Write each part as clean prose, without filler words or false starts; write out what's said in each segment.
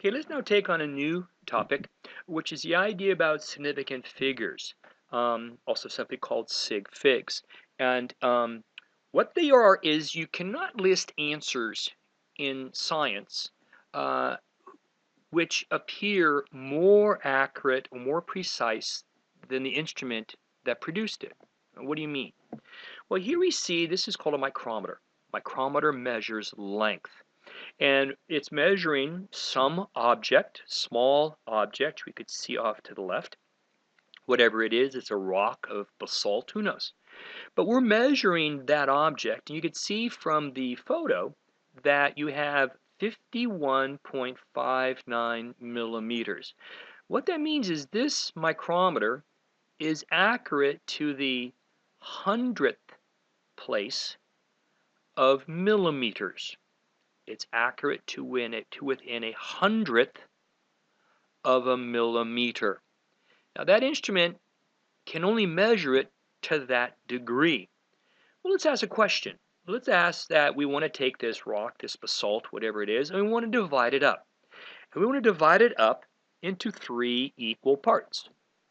Okay, let's now take on a new topic, which is the idea about significant figures, also simply called Sig Figs. And what they are is you cannot list answers in science uh, which appear more accurate or more precise than the instrument that produced it. What do you mean? Well, here we see this is called a micrometer. Micrometer measures length. And it's measuring some object, small object, we could see off to the left. Whatever it is, it's a rock of basalt, who knows? But we're measuring that object, and you can see from the photo that you have 51.59 millimeters. What that means is this micrometer is accurate to the hundredth place of millimeters. It's accurate to within a hundredth of a millimeter. Now that instrument can only measure it to that degree. Well, let's ask a question. Let's ask that we want to take this rock, this basalt, whatever it is, and we want to divide it up. And we want to divide it up into 3 equal parts.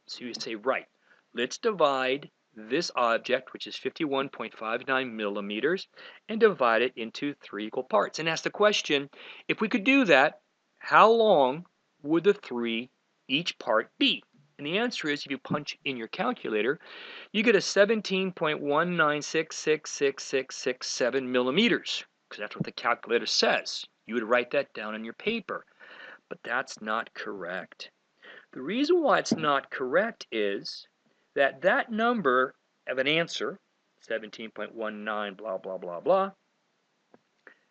So you say, right, let's divide this object, which is 51.59 millimeters, and divide it into 3 equal parts. And ask the question, if we could do that, how long would the 3 each part be? And the answer is, if you punch in your calculator, you get a 17.196666667 millimeters, because that's what the calculator says. You would write that down on your paper. But that's not correct. The reason why it's not correct is that that number of an answer, 17.19 blah blah blah blah,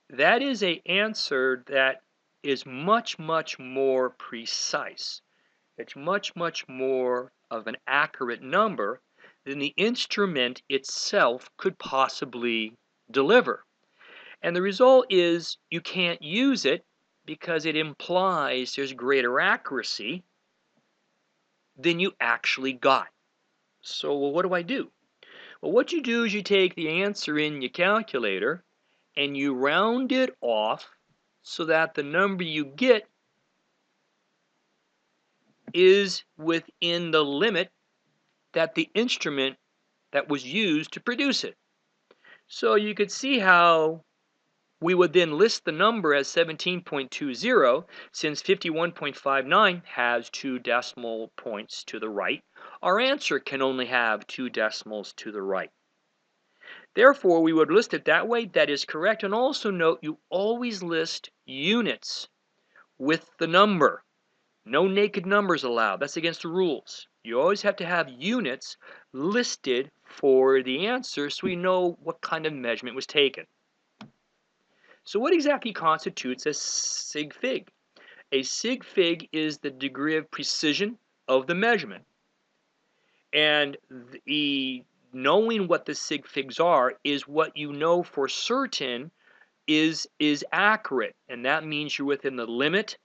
that is an answer that is much more precise. It's much more of an accurate number than the instrument itself could possibly deliver. And the result is you can't use it because it implies there's greater accuracy than you actually got. So, well, what do I do? Well, what you do is you take the answer in your calculator and you round it off so that the number you get is within the limit that the instrument that was used to produce it. So you could see how we would then list the number as 17.20 since 51.59 has 2 decimal points to the right. Our answer can only have 2 decimals to the right. Therefore, we would list it that way. That is correct. And also note, you always list units with the number. No naked numbers allowed. That's against the rules. You always have to have units listed for the answer so we know what kind of measurement was taken. So what exactly constitutes a sig fig? A sig fig is the degree of precision of the measurement. And knowing what the sig figs are is what you know for certain is accurate. And that means you're within the limit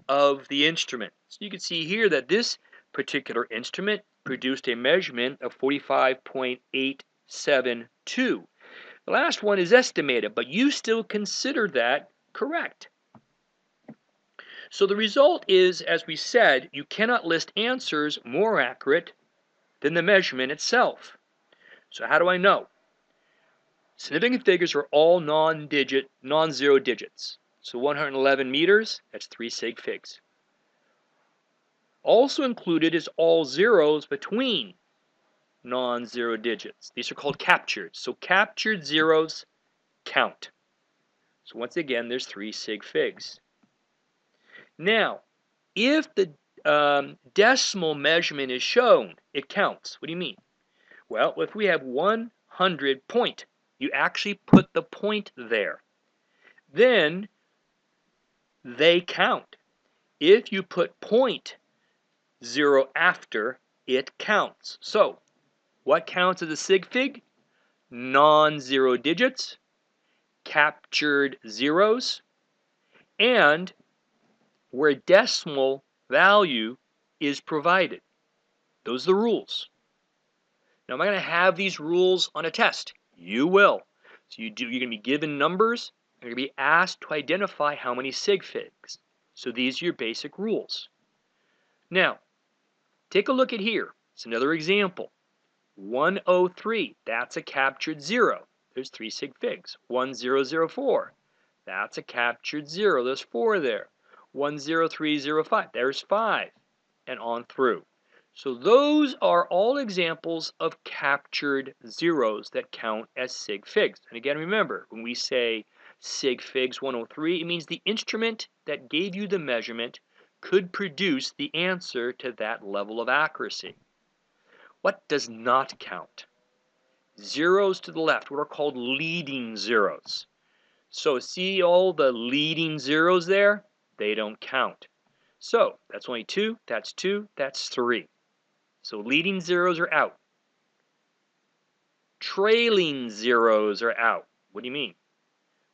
of the instrument. So you can see here that this particular instrument produced a measurement of 45.872. The last one is estimated, but you still consider that correct. So the result is, as we said, you cannot list answers more accurate than the measurement itself. So how do I know? Significant figures are all non-zero digits. So 111 meters, that's 3 sig figs. Also included is all zeros between non-zero digits. These are called captured. So captured zeros count. So once again, there's 3 sig figs. Now, if the decimal measurement is shown, it counts. What do you mean? Well, if we have 100 point, you actually put the point there. Then they count. If you put point 0 after, it counts. So, what counts as a sig fig? Non-zero digits, captured zeros, and where a decimal value is provided. Those are the rules. Now, am I going to have these rules on a test? You will. So you're going to be given numbers, and you're going to be asked to identify how many sig figs. So these are your basic rules. Now, take a look at here. It's another example. 103, that's a captured 0. There's 3 sig figs. 1004, that's a captured 0. There's 4 there. 10305, there's 5, and on through. So those are all examples of captured zeros that count as sig figs. And again, remember, when we say sig figs 103, it means the instrument that gave you the measurement could produce the answer to that level of accuracy. What does not count? Zeros to the left, what are called leading zeros. So see all the leading zeros there? They don't count. So that's only 2, that's 2, that's 3. So leading zeros are out. Trailing zeros are out. What do you mean?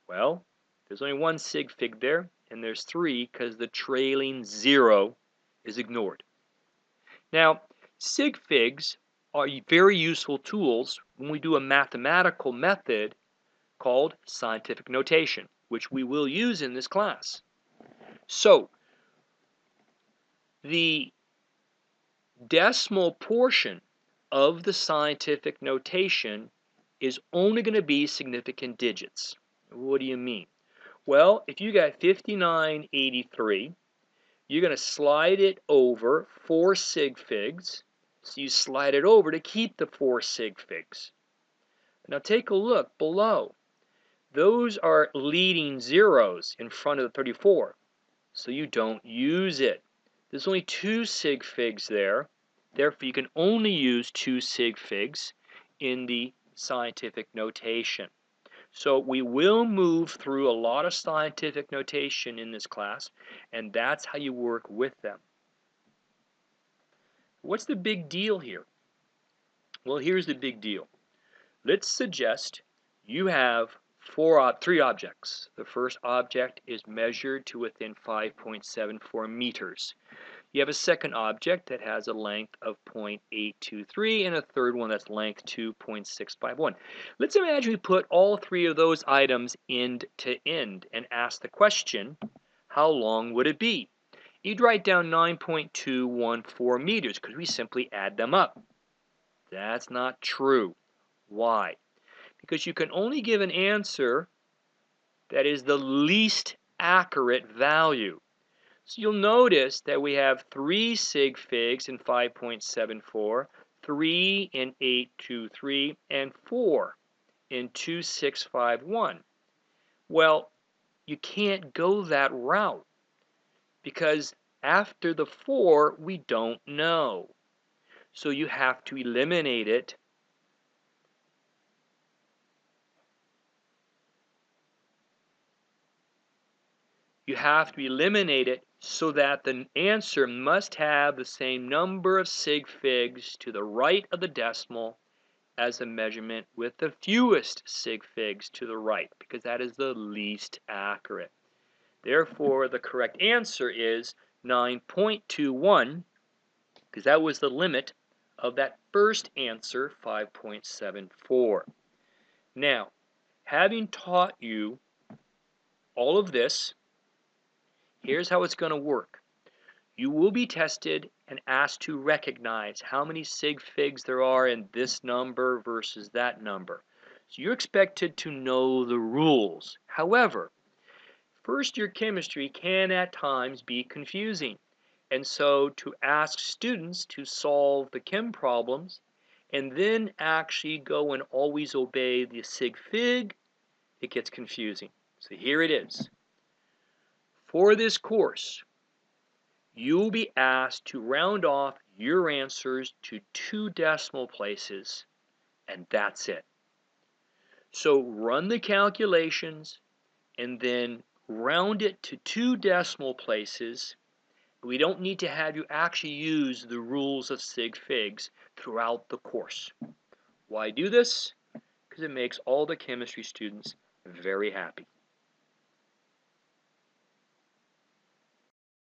Well, there's only 1 sig fig there, and there's 3 because the trailing 0 is ignored. Now, sig figs are very useful tools when we do a mathematical method called scientific notation, which we will use in this class. So, the decimal portion of the scientific notation is only going to be significant digits. What do you mean? Well, if you got 5983, you're going to slide it over 4 sig figs. So you slide it over to keep the 4 sig figs. Now take a look below. Those are leading zeros in front of the 34. So you don't use it. There's only 2 sig figs there. Therefore, you can only use 2 sig figs in the scientific notation. So we will move through a lot of scientific notation in this class, and that's how you work with them. What's the big deal here? Well, here's the big deal. Let's suggest you have 3 objects. The first object is measured to within 5.74 meters. You have a second object that has a length of 0.823 and a third one that's length 2.651. Let's imagine we put all 3 of those items end to end and ask the question, how long would it be? You'd write down 9.214 meters because we simply add them up. That's not true. Why? Because you can only give an answer that is the least accurate value. So you'll notice that we have 3 sig figs in 5.74, 3 in 823, and 4 in 2651. Well, you can't go that route because after the 4, we don't know. So you have to eliminate it. You have to eliminate it so that the answer must have the same number of sig figs to the right of the decimal as the measurement with the fewest sig figs to the right, because that is the least accurate. Therefore, the correct answer is 9.21, because that was the limit of that first answer, 5.74. Now, having taught you all of this, here's how it's going to work. You will be tested and asked to recognize how many sig figs there are in this number versus that number. So you're expected to know the rules. However, first-year chemistry can at times be confusing. And so to ask students to solve the chem problems and then actually go and always obey the sig fig, it gets confusing. So here it is. For this course, you'll be asked to round off your answers to 2 decimal places, and that's it. So run the calculations and then round it to 2 decimal places. We don't need to have you actually use the rules of sig figs throughout the course. Why do this? Because it makes all the chemistry students very happy.